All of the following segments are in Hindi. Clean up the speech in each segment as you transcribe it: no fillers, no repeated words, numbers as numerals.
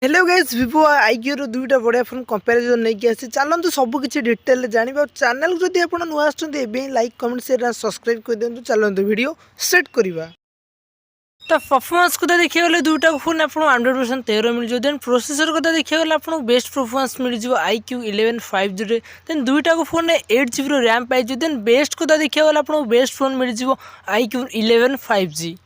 हेलो गाइस विवो आईक्यू रो दुईटा बढ़िया फोन कंपैरिजन नहीं आसी चलते सब किसी डिटेल जाना चैनल जदि आप नुआ आए लाइक कमेंट शेयर सब्सक्राइब कर दिखाँ चलते वीडियो स्टार्ट करवा। तो परफॉर्मेंस को देखिए गले दुईटा फोन आप 100% मिल जाए। देन प्रोसेसर को देखिए गले आपको बेस्ट परफॉर्मेंस मिल जाए iQOO 11 5G। देन दुईटा फोन 8GB रैम पाई। देन बेस्ट को देखिए गले आपको बेस्ट फोन मिल जाए iQOO 11 5G।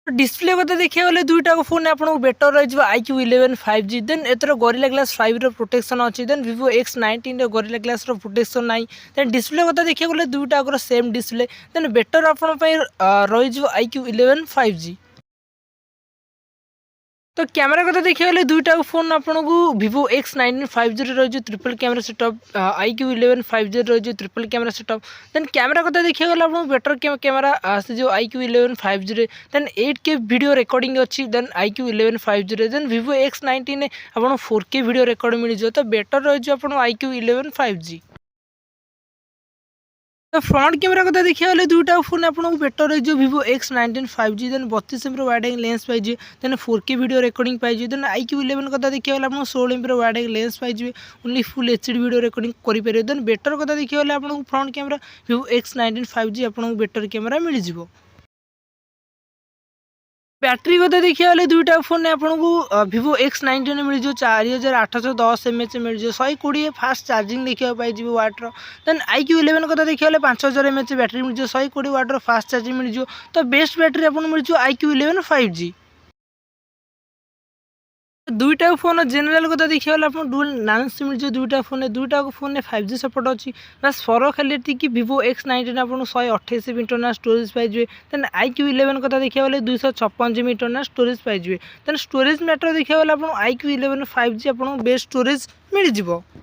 डिस्प्ले को देखिए गले दुईटा फोन आपको बेटर रही iQOO 11 5G। देन एतर गोरिल्ला ग्लास 5 रो प्रोटेक्शन अच्छी। Then ViVo X90 Gorilla Glass रो प्रोटेक्शन ना। देन डिस्प्ले को देखिए गले दुईटा सेम डिस्प्ले। देन बेटर आपण रही iQOO 11 5G। तो कैमरा कथा देखिए गले दुईटा फोन आपको ViVo X90 5G रही triple camera setup, iQOO 11 5G रही triple camera setup. Then camera कथा देखिए गले आपको बेटर कैमरा से जो iQOO 11 5G। Then 8K video recording अच्छी। Then iQOO 11 5G। Then ViVo X90 ने आपको 4K वीडियो रिकॉर्ड मिल जाए। तो बेटर रही iQOO 11 5G। तो फ्रंट कैमरा कथा देखिए गले दुईटा फोन आपको बेटर रही ViVo X90 5G। Then 32 M wide angle lens पाई। देन 4K वीडियो रिकॉर्डिंग पाई। देन iQOO 11 कथा देखिए गले आपको 16 एम वाइड एंगल लेंस पाई। Only full HD video recording करेंगे। देन बेटर कथा देखिए गले आपको front camera ViVo X90 5G आपको बेटर कैमरा मिल जाए। बैटरी को देखिए गले दुईटा फोन आपको ViVo X90 मिल जाए 4810 mAh मिल जाए 120 फास्ट चार्जिंग देखा पाई वाटर। देन iQOO 11 को देखिए गले 5000 mAh बैटरी मिल जाए 120 वाटर फास्ट चार्जिंग मिल जाए। तो बेस्ट बैटरी आपको मिल जाए iQOO 11 5G। दुईटा फोन जनरल को देखिए गले आपको डुअल नाइन सिम मिल जाए। दुईटा फोन 5G सपोर्ट अच्छी। बस फरक खाली कि ViVo X90 आपको 128 GB इंटरनल स्टोरेज पाई। देन iQOO 11 को देखिए गले 256 GB इंटरनल स्टोरेज पाई। देन स्टोरेज मैटर देखिए गले आपको iQOO 11 5G आपको बेस्ट स्टोरेज मिल जाए।